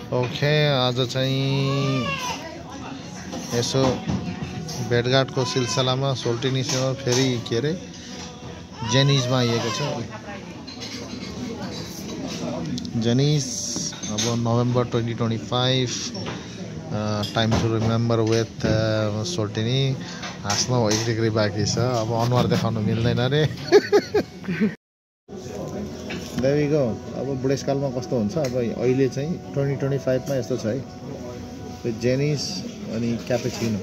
Okay आज चाहिँ यसो भेटघाटको सिलसिलामा सोल्टिनीसँग फेरि के अरे जेनिजमा आइएको छ। जेनिज अब November 2025 time to remember with सोल्टिनी। हाँस्न एकडिग्री बाँकी छ, अब अनुहार देखाउनु मिल्दैन रे। There we go। अब बुढेसकालमा कस्तो हुन्छ, अब अहिले चाहिँ 2025 मा यस्तो छ है। जेनिस अनि क्यापेचिनो।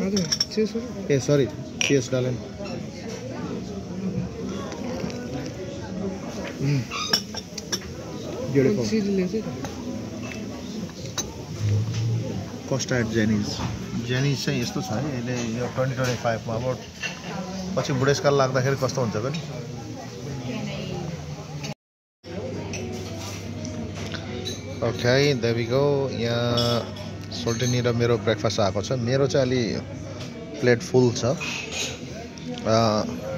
ए sorry, cheers darling. Beautiful custard Janice. Janice चाहिँ यस्तो छ है अहिले यो 2025 मा। अब पछि बुढेसकाल लाग्दाखेरि कस्तो हुन्छ पनि। Okay there we go. यहाँ सोल्टिनी र मेरो ब्रेकफास्ट आएको छ। मेरो चाहिँ अलि प्लेट फुल छ।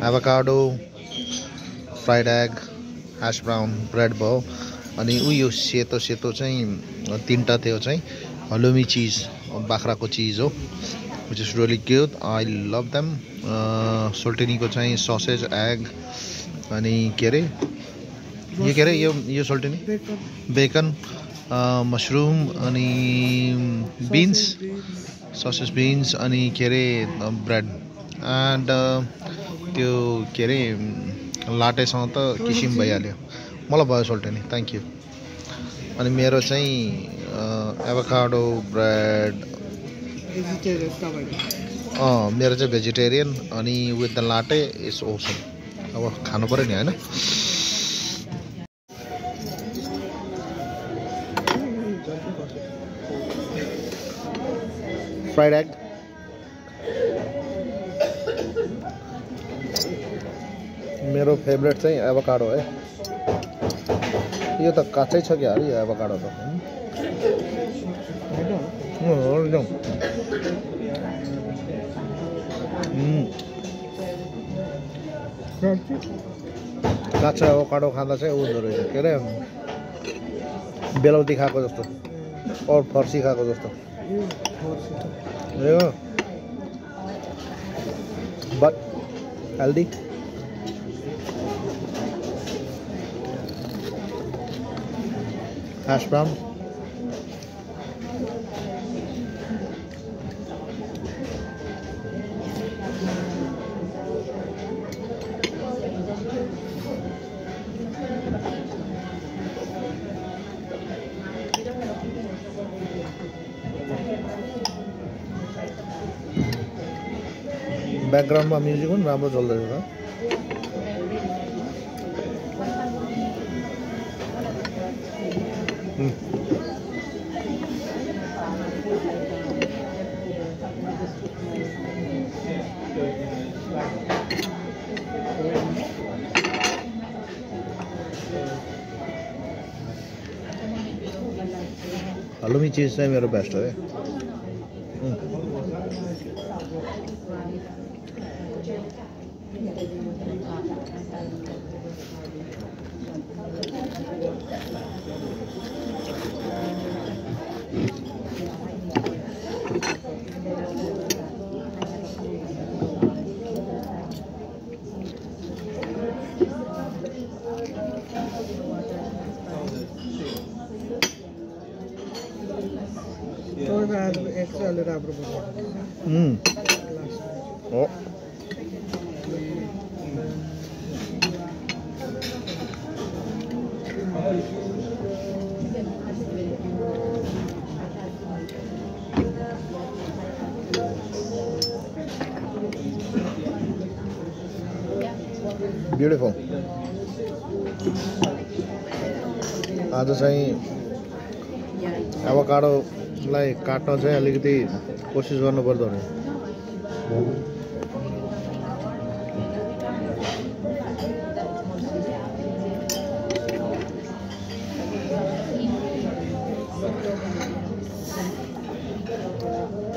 Avocado, fried egg, hash brown bread भयो। अनि उयो सेतो सेतो चाहिँ तीनटा थियो चाहिँ हलुमी चिज, बाख्राको चिज हो, which is really good. I love them. सोल्टिनीको चाहिँ ससेज एग अनि के अरे यो सोल्टिनी बेकन, मशरूम अनि बीन्स, ससेज बीन्स अनि के अरे ब्रेड एन्ड त्यो के अरे लाटेसँग त किसिम भइहाल्यो। मलाई भयो सोल्टिनी, थ्याङ्क यू। अनि मेरो चाहिँ एभोकाडो ब्रेड, मेरो चाहिँ भेजिटेरियन अनि with the latte is awesome. अब खानु पऱ्यो नि होइन। फ्राइड एग, मेरो फेभरेट चाहिँ एभोकाडो है। यो त काँचै छ क्या अरे एभोकाडो त। काँचो एभोकाडो खाँदा चाहिँ हुँदो रहेछ के अरे बेलौती खाएको जस्तो और फर्सी खाएको जस्तो। But healthy. ह्याश ब्राउन, ब्याकग्राउन्डमा म्युजिक पनि राम्रो चल्दैछ त। हलुमी चिज चाहिँ मेरो बेस्ट हो है। Oh. Beautiful. आज चाहिँ एभोकाडोलाई काट्न चाहिँ अलिकति कोसिस गर्नुपर्दो रहेछ।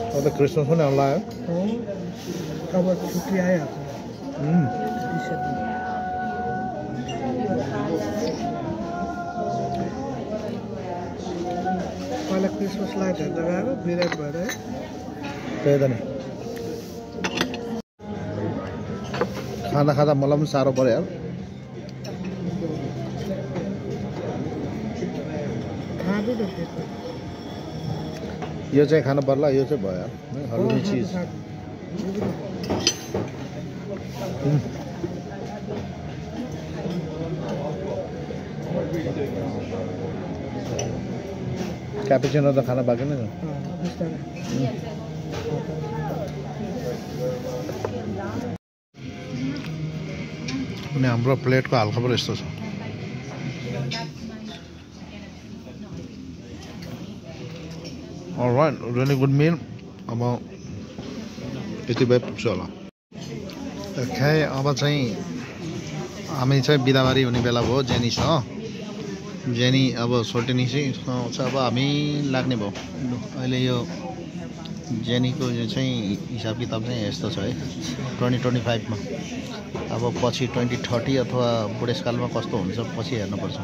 अब त क्रिसमस पनि आउन लाग्यो। अब छुट्टी आइहाल्छ। पहिला क्रिसमस लाइट हेर्दा गएको बिराट भएर है त्यही त नि खाँदा खाँदा मलाई पनि साह्रो पर्यो यार खाँदै त त्यस्तो यो चाहिँ खानु पर्ला यो चाहिँ भयो यार हलुमी चिज क्यापुचिनो त खाना बाँकी नै छ अनि हाम्रो प्लेटको हालखबर यस्तो छ अलराइट रियली गुड मिल अब यति भए पुग्छ होला खै अब चाहिँ हामी चाहिँ बिदाबारी हुने बेला भयो जेनी छ जेनी अब सोल्टिनी चाहिँ अब हामी लाग्ने भयो अहिले यो जेनीको यो चाहिँ हिसाब किताब चाहिँ यस्तो छ है 2025 मा अब पछि 2030 अथवा बुढेसकालमा कस्तो हुन्छ पछि हेर्नुपर्छ